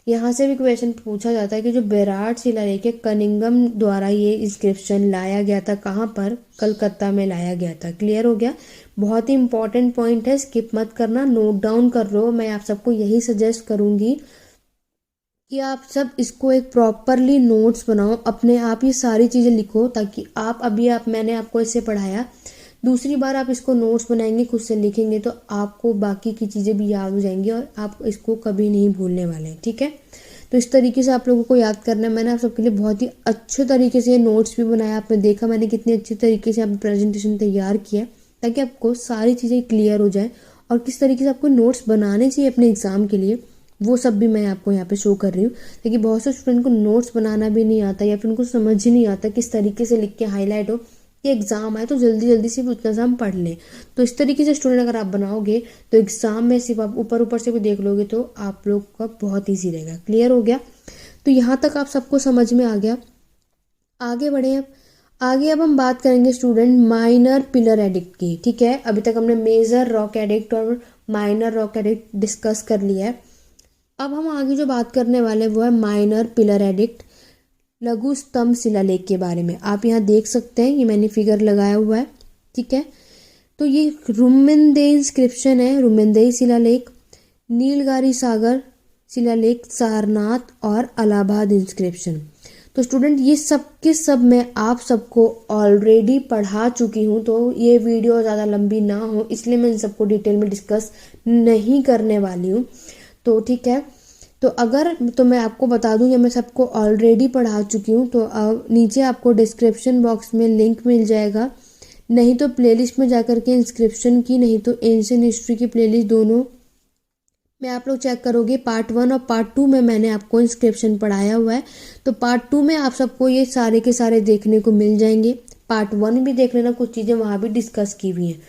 यहाँ से भी क्वेश्चन पूछा जाता है कि जो बैराट शिलालेख है कनिंगम द्वारा ये इंस्क्रिप्शन लाया गया था, कहाँ पर, कलकत्ता में लाया गया था। क्लियर हो गया, बहुत ही इंपॉर्टेंट पॉइंट है, स्किप मत करना, नोट डाउन कर लो। मैं आप सबको यही सजेस्ट करूंगी कि आप सब इसको एक प्रॉपरली नोट्स बनाओ, अपने आप ये सारी चीज़ें लिखो, ताकि मैंने आपको इससे पढ़ाया, दूसरी बार आप इसको नोट्स बनाएंगे, खुद से लिखेंगे तो आपको बाकी की चीज़ें भी याद हो जाएंगी और आप इसको कभी नहीं भूलने वाले, ठीक है। तो इस तरीके से आप लोगों को याद करना है। मैंने आप सबके लिए बहुत ही अच्छे तरीके से नोट्स भी बनाया, आपने देखा मैंने कितने अच्छे तरीके से आपने प्रेजेंटेशन तैयार किया, ताकि आपको सारी चीज़ें क्लियर हो जाए और किस तरीके से आपको नोट्स बनाने चाहिए अपने एग्ज़ाम के लिए, वो सब भी मैं आपको यहाँ पे शो कर रही हूँ। लेकिन बहुत से स्टूडेंट को नोट्स बनाना भी नहीं आता या फिर उनको समझ ही नहीं आता किस तरीके से लिख के हाईलाइट हो कि एग्ज़ाम आए तो जल्दी जल्दी सिर्फ उतना सा हम पढ़ लें। तो इस तरीके से स्टूडेंट अगर आप बनाओगे तो एग्ज़ाम में सिर्फ आप ऊपर ऊपर से भी देख लोगे तो आप लोग का बहुत ईजी रहेगा। क्लियर हो गया, तो यहाँ तक आप सबको समझ में आ गया। आगे बढ़े, आगे अब हम बात करेंगे स्टूडेंट माइनर पिलर एडिक्ट की, ठीक है। अभी तक हमने मेजर रॉक एडिक्ट और माइनर रॉक एडिक्ट डिस्कस कर लिया है। अब हम आगे जो बात करने वाले वो है माइनर पिलर एडिक्ट लघु स्तंभ शिलालेख के बारे में। आप यहाँ देख सकते हैं, ये मैंने फिगर लगाया हुआ है, ठीक है। तो ये रुमेंदेई इंस्क्रिप्शन है, रुमेंदेई शिलालेख, नीलगारी सागर शिलालेख, सारनाथ और इलाहाबाद इंस्क्रिप्शन। तो स्टूडेंट ये सब के सब मैं आप सबको ऑलरेडी पढ़ा चुकी हूँ, तो ये वीडियो ज़्यादा लंबी ना हो इसलिए मैं इन सबको डिटेल में डिस्कस नहीं करने वाली हूँ, तो ठीक है। तो मैं आपको बता दूं, या मैं सबको ऑलरेडी पढ़ा चुकी हूँ, तो नीचे आपको डिस्क्रिप्शन बॉक्स में लिंक मिल जाएगा, नहीं तो प्लेलिस्ट में जाकर के इंस्क्रिप्शन की, नहीं तो एंशिएंट हिस्ट्री की प्लेलिस्ट, दोनों में आप लोग चेक करोगे। पार्ट 1 और पार्ट 2 में मैंने आपको इंस्क्रिप्शन पढ़ाया हुआ है, तो पार्ट 2 में आप सबको ये सारे के सारे देखने को मिल जाएंगे। पार्ट 1 भी देख लेना, कुछ चीज़ें वहाँ भी डिस्कस की हुई हैं।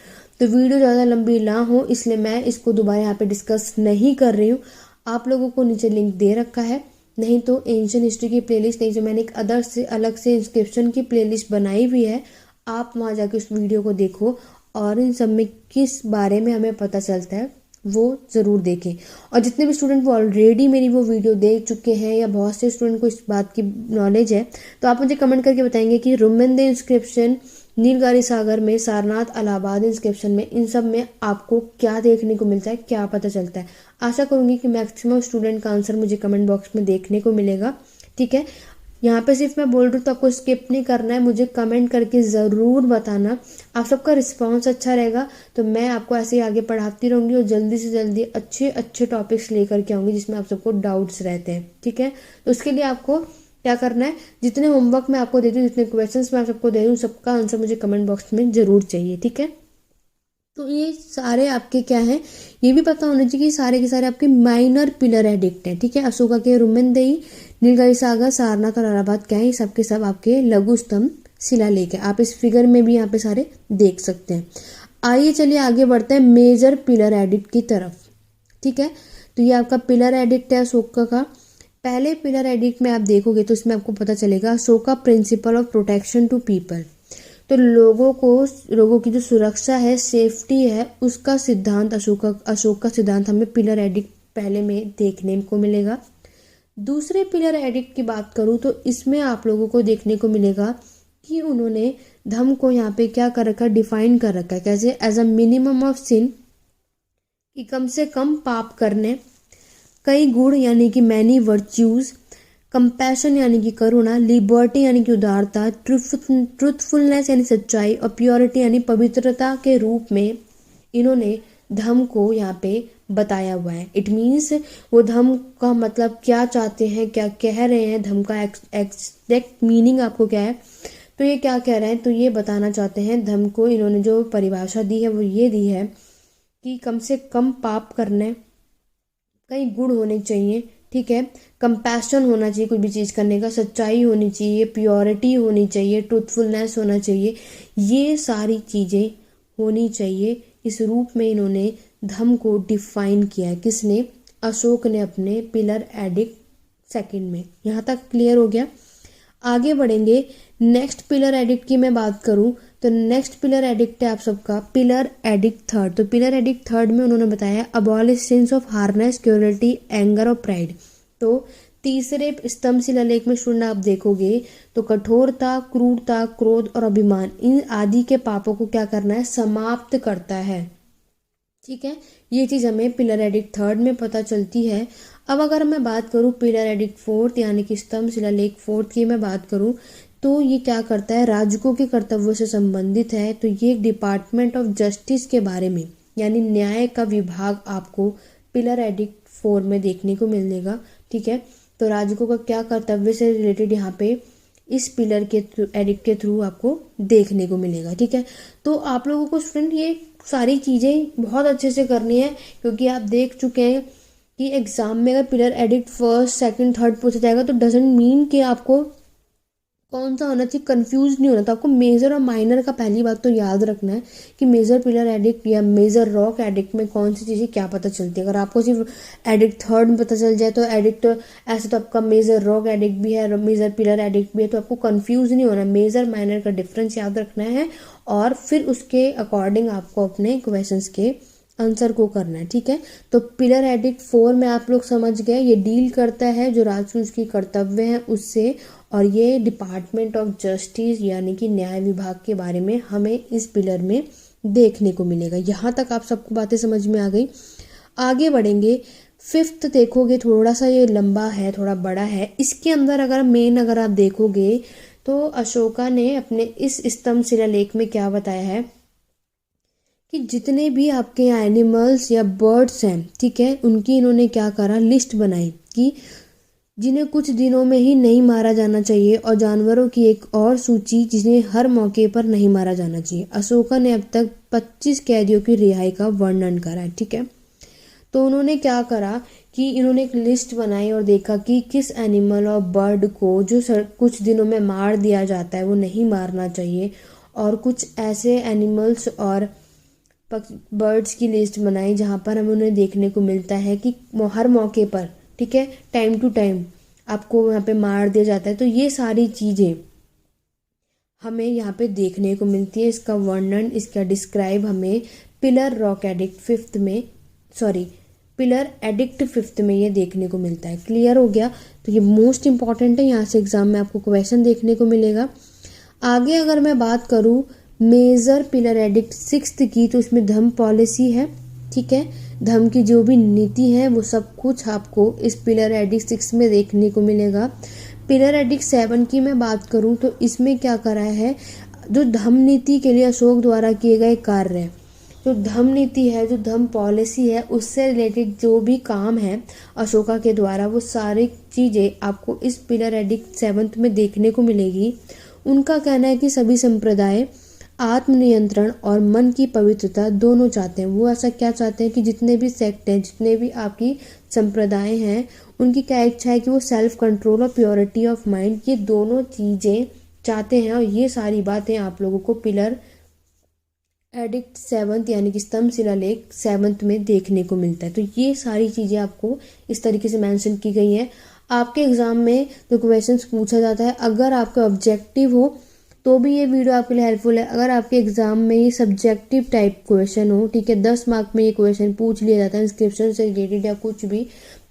तो वीडियो ज़्यादा लंबी ना हो इसलिए मैं इसको दोबारा यहाँ पे डिस्कस नहीं कर रही हूँ। आप लोगों को नीचे लिंक दे रखा है, नहीं तो एंशिएंट हिस्ट्री की प्लेलिस्ट, नहीं जो मैंने एक अदर से अलग से इंस्क्रिप्शन की प्लेलिस्ट बनाई हुई है, आप वहाँ जाके उस वीडियो को देखो और इन सब में किस बारे में हमें पता चलता है वो ज़रूर देखें। और जितने भी स्टूडेंट वो ऑलरेडी मेरी वो वीडियो देख चुके हैं या बहुत से स्टूडेंट को इस बात की नॉलेज है, तो आप मुझे कमेंट करके बताएंगे कि रुमेंदेई इंस्क्रिप्शन, नीलगारी सागर में, सारनाथ, इलाहाबाद इंस्क्रिप्शन में, इन सब में आपको क्या देखने को मिलता है, क्या पता चलता है। आशा करूंगी कि मैक्सिमम स्टूडेंट का आंसर मुझे कमेंट बॉक्स में देखने को मिलेगा, ठीक है। यहाँ पे सिर्फ मैं बोल रही हूँ तो आपको स्किप नहीं करना है, मुझे कमेंट करके ज़रूर बताना। आप सबका रिस्पांस अच्छा रहेगा तो मैं आपको ऐसे ही आगे पढ़ाती रहूँगी और जल्दी से जल्दी अच्छे अच्छे टॉपिक्स लेकर के आऊँगी जिसमें आप सबको डाउट्स रहते हैं, ठीक है। तो उसके लिए आपको क्या करना है, जितने होमवर्क मैं आपको देती हूँ, जितने क्वेश्चंस मैं आप सबको दे रही हूँ, सबका आंसर मुझे कमेंट बॉक्स में ज़रूर चाहिए, ठीक है। तो ये सारे आपके क्या हैं, ये भी पता होना चाहिए कि सारे के सारे आपके माइनर पिलर एडिक्ट हैं, ठीक है। अशोका के रुमेंदेई, नीलगारी सागर, सारनाथ और इलाहाबाद क्या है, ये सब के सब आपके लघु स्तंभ शिलालेख है। आप इस फिगर में भी यहाँ पे सारे देख सकते हैं। आइए चलिए आगे बढ़ते हैं मेजर पिलर एडिक्ट की तरफ, ठीक है। तो ये आपका पिलर एडिक्ट है अशोका का। पहले पिलर एडिक्ट में आप देखोगे तो इसमें आपको पता चलेगा Ashoka principle of protection to people. तो लोगों की जो सुरक्षा है, सेफ्टी है, उसका सिद्धांत अशोक का सिद्धांत हमें पिलर एडिक्ट पहले में देखने को मिलेगा। दूसरे पिलर एडिक्ट की बात करूँ तो इसमें आप लोगों को देखने को मिलेगा कि उन्होंने धर्म को यहाँ पे क्या कर रखा है, डिफाइन कर रखा है, कैसे, as a minimum of sin, कि कम से कम पाप करने, कई गुण यानी कि मैनी वर्च्यूज, कंपैशन यानी कि करुणा, लिबर्टी यानी कि उदारता, ट्रुथफुलनेस यानी सच्चाई और प्योरिटी यानी पवित्रता के रूप में इन्होंने धम्म को यहाँ पे बताया हुआ है। इट मीन्स वो धम्म का मतलब क्या चाहते हैं, क्या कह रहे हैं, धम्म का एग्जैक्ट मीनिंग आपको क्या है। तो ये क्या कह रहे हैं, तो ये बताना चाहते हैं धम्म को इन्होंने जो परिभाषा दी है वो ये दी है कि कम से कम पाप करने, कई गुण होने चाहिए, ठीक है, कंपैशन होना चाहिए कुछ भी चीज़ करने का, सच्चाई होनी चाहिए, प्योरिटी होनी चाहिए, ट्रूथफुलनेस होना चाहिए, ये सारी चीज़ें होनी चाहिए। इस रूप में इन्होंने धम्म को डिफाइन किया है। किसने? अशोक ने अपने पिलर एडिक्ट सेकंड में। यहाँ तक क्लियर हो गया। आगे बढ़ेंगे। नेक्स्ट पिलर एडिक्ट की मैं बात करूं तो नेक्स्ट पिलर एडिक्ट है आप सबका पिलर एडिक्ट थर्ड। तो पिलर एडिक्ट थर्ड में उन्होंने बताया abolish since of harness, cruelty, anger और प्राइड। तो तीसरे स्तंभ शिलालेख में शून्य आप देखोगे तो कठोरता, क्रूरता, क्रोध और अभिमान, इन आदि के पापों को क्या करना है? समाप्त करता है। ठीक है, ये चीज हमें पिलर एडिक्ट थर्ड में पता चलती है। अब अगर मैं बात करूं पिलर एडिक्ट फोर्थ यानी कि स्तंभ शिलालेख फोर्थ की मैं बात करूं तो ये क्या करता है? राजकों के कर्तव्यों से संबंधित है। तो ये डिपार्टमेंट ऑफ जस्टिस के बारे में यानी न्याय का विभाग आपको पिलर एडिक्ट 4 में देखने को मिलेगा। ठीक है, तो राजकों का क्या कर्तव्य से रिलेटेड यहाँ पे इस पिलर के एडिक्ट के थ्रू आपको देखने को मिलेगा। ठीक है, तो आप लोगों को स्टूडेंट ये सारी चीज़ें बहुत अच्छे से करनी है क्योंकि आप देख चुके हैं कि एग्जाम में अगर pillar addict first, second, third पूछा जाएगा तो डजंट मीन कि आपको कौन सा होना चाहिए, कंफ्यूज नहीं होना। तो आपको मेजर और माइनर का पहली बात तो याद रखना है कि मेजर पिलर एडिक्ट या मेजर रॉक एडिक्ट में कौन सी चीज़ें क्या पता चलती है। अगर आपको सिर्फ एडिक्ट थर्ड में पता चल जाए तो एडिक्ट ऐसे तो आपका मेजर रॉक एडिक्ट भी है, मेजर पिलर एडिक्ट भी है, तो आपको कंफ्यूज नहीं होना। मेजर माइनर का डिफरेंस याद रखना है और फिर उसके अकॉर्डिंग आपको अपने क्वेश्चंस के आंसर को करना है। ठीक है, तो पिलर एडिक्ट 4 में आप लोग समझ गए, ये डील करता है जो राजपूत की कर्तव्य है उससे, और ये डिपार्टमेंट ऑफ जस्टिस यानी कि न्याय विभाग के बारे में हमें इस पिलर में देखने को मिलेगा। यहाँ तक आप सबको बातें समझ में आ गई। आगे बढ़ेंगे। फिफ्थ देखोगे थोड़ा सा ये लंबा है, थोड़ा बड़ा है। इसके अंदर अगर आप देखोगे तो अशोका ने अपने इस स्तंभ शिलालेख में क्या बताया है कि जितने भी आपके एनिमल्स या बर्ड्स हैं, ठीक है, उनकी इन्होंने क्या करा, लिस्ट बनाई कि जिन्हें कुछ दिनों में ही नहीं मारा जाना चाहिए, और जानवरों की एक और सूची जिन्हें हर मौके पर नहीं मारा जाना चाहिए। अशोका ने अब तक 25 कैदियों की रिहाई का वर्णन करा है। ठीक है, तो उन्होंने क्या करा कि इन्होंने एक लिस्ट बनाई और देखा कि किस एनिमल और बर्ड को जो कुछ दिनों में मार दिया जाता है वो नहीं मारना चाहिए, और कुछ ऐसे एनिमल्स और बर्ड्स की लिस्ट बनाई जहाँ पर हमें उन्हें देखने को मिलता है कि हर मौके पर, ठीक है, टाइम टू टाइम आपको यहाँ पे मार दिया जाता है। तो ये सारी चीज़ें हमें यहाँ पे देखने को मिलती है। इसका वर्णन, इसका डिस्क्राइब हमें पिलर एडिक्ट फिफ्थ में ये देखने को मिलता है। क्लियर हो गया? तो ये मोस्ट इंपॉर्टेंट है, यहाँ से एग्जाम में आपको क्वेश्चन देखने को मिलेगा। आगे अगर मैं बात करूँ मेजर पिलर एडिक्ट 6 की, तो इसमें धम्म पॉलिसी है। ठीक है, धम्म की जो भी नीति है वो सब कुछ आपको इस पिलर एडिक्ट 6 में देखने को मिलेगा। पिलर एडिक्ट 7 की मैं बात करूं तो इसमें क्या करा है, जो धम्म नीति के लिए अशोक द्वारा किए गए कार्य है, जो धम्म नीति है, जो धम्म पॉलिसी है, उससे रिलेटेड जो भी काम है अशोका के द्वारा, वो सारी चीज़ें आपको इस पिलर एडिक्ट 7 में देखने को मिलेगी। उनका कहना है कि सभी संप्रदाय आत्मनियंत्रण और मन की पवित्रता दोनों चाहते हैं। वो ऐसा क्या चाहते हैं कि जितने भी सेक्ट हैं, जितने भी आपकी संप्रदाय हैं, उनकी क्या इच्छा है कि वो सेल्फ कंट्रोल और प्योरिटी ऑफ माइंड, ये दोनों चीज़ें चाहते हैं। और ये सारी बातें आप लोगों को पिलर एडिक्ट 7 यानी कि स्तंभ शिलालेख 7 में देखने को मिलता है। तो ये सारी चीज़ें आपको इस तरीके से मेंशन की गई हैं। आपके एग्जाम में जो क्वेश्चंस पूछा जाता है, अगर आपका ऑब्जेक्टिव हो तो भी ये वीडियो आपके लिए हेल्पफुल है। अगर आपके एग्जाम में ये सब्जेक्टिव टाइप क्वेश्चन हो, ठीक है, 10 मार्क में ये क्वेश्चन पूछ लिया जाता है इंस्क्रिप्शन से रिलेटेड या कुछ भी,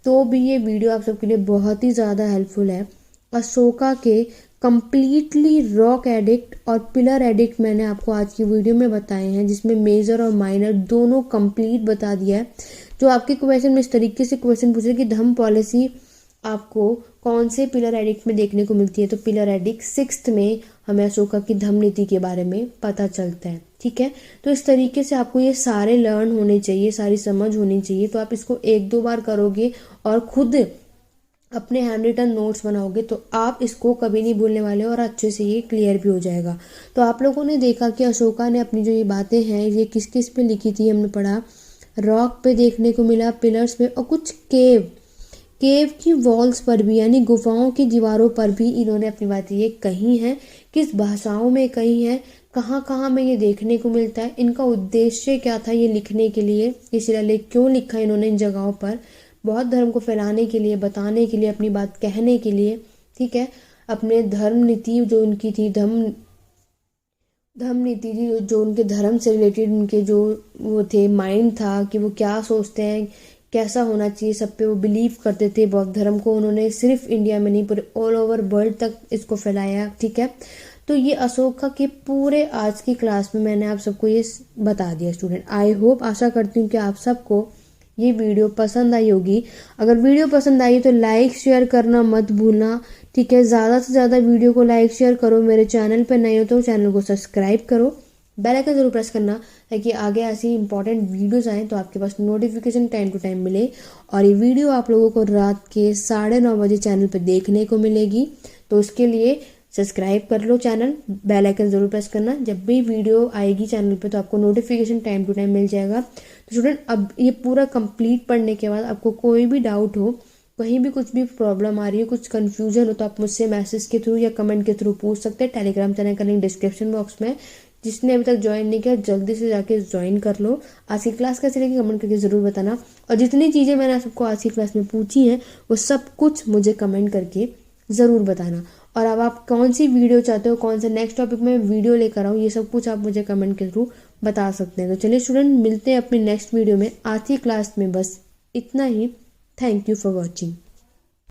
तो भी ये वीडियो आप सबके लिए बहुत ही ज़्यादा हेल्पफुल है। अशोका के कंप्लीटली रॉक एडिक्ट और पिलर एडिक्ट मैंने आपको आज की वीडियो में बताए हैं, जिसमें मेजर और माइनर दोनों कंप्लीट बता दिया है। जो आपके क्वेश्चन में इस तरीके से क्वेश्चन पूछे कि धम्म पॉलिसी आपको कौन से पिलर एडिक्ट में देखने को मिलती है, तो पिलर एडिक्ट 6th में हमें अशोका की धम्म नीति के बारे में पता चलता है। ठीक है, तो इस तरीके से आपको ये सारे लर्न होने चाहिए, सारी समझ होनी चाहिए। तो आप इसको 1-2 बार करोगे और खुद अपने हैंड रिटन नोट्स बनाओगे तो आप इसको कभी नहीं भूलने वाले और अच्छे से ये क्लियर भी हो जाएगा। तो आप लोगों ने देखा कि अशोका ने अपनी जो ये बातें हैं ये किस किस पे लिखी थी, हमने पढ़ा रॉक पे देखने को मिला, पिलर्स पे, और कुछ केव की वॉल्स पर भी यानी गुफाओं की दीवारों पर भी इन्होंने अपनी बातें ये कही हैं। किस भाषाओं में कही हैं, कहाँ कहाँ में ये देखने को मिलता है, इनका उद्देश्य क्या था ये लिखने के लिए, ये शिलालेख क्यों लिखा इन्होंने इन जगहों पर, बौद्ध धर्म को फैलाने के लिए, बताने के लिए, अपनी बात कहने के लिए। ठीक है, अपने धर्म नीति जो उनकी थी, धम्म नीति थी, जो उनके धर्म से रिलेटेड उनके जो वो थे माइंड था कि वो क्या सोचते हैं, कैसा होना चाहिए, सब पे वो बिलीव करते थे। बौद्ध धर्म को उन्होंने सिर्फ इंडिया में नहीं पूरे ऑल ओवर वर्ल्ड तक इसको फैलाया। ठीक है, तो ये अशोका के पूरे आज की क्लास में मैंने आप सबको ये बता दिया स्टूडेंट। आई होप, आशा करती हूँ कि आप सबको ये वीडियो पसंद आई होगी। अगर वीडियो पसंद आई तो लाइक शेयर करना मत भूलना। ठीक है, ज़्यादा से ज़्यादा वीडियो को लाइक शेयर करो। मेरे चैनल पर नए हो तो चैनल को सब्सक्राइब करो, बेल आइकन जरूर प्रेस करना ताकि आगे ऐसी इंपॉर्टेंट वीडियोस आएँ तो आपके पास नोटिफिकेशन टाइम टू टाइम मिले। और ये वीडियो आप लोगों को रात के 9:30 बजे चैनल पर देखने को मिलेगी। तो उसके लिए सब्सक्राइब कर लो चैनल, बेल आइकन जरूर प्रेस करना। जब भी वीडियो आएगी चैनल पे तो आपको नोटिफिकेशन टाइम टू टाइम मिल जाएगा। तो स्टूडेंट, अब ये पूरा कंप्लीट पढ़ने के बाद आपको कोई भी डाउट हो, कहीं भी कुछ भी प्रॉब्लम आ रही है, कुछ कन्फ्यूजन हो, तो आप मुझसे मैसेज के थ्रू या कमेंट के थ्रू पूछ सकते हैं। टेलीग्राम चैनल का लिंक डिस्क्रिप्शन बॉक्स में। जिसने अभी तक ज्वाइन नहीं किया जल्दी से जाके ज्वाइन कर लो। आज की क्लास कैसी लगी कमेंट करके ज़रूर बताना। और जितनी चीज़ें मैंने सबको आज की क्लास में पूछी हैं वो सब कुछ मुझे कमेंट करके ज़रूर बताना। और अब आप कौन सी वीडियो चाहते हो, कौन से नेक्स्ट टॉपिक में वीडियो लेकर आऊँ, ये सब कुछ आप मुझे कमेंट के थ्रू बता सकते हैं। तो चलिए स्टूडेंट, मिलते हैं अपनी नेक्स्ट वीडियो में। आज की क्लास में बस इतना ही। Thank you for watching.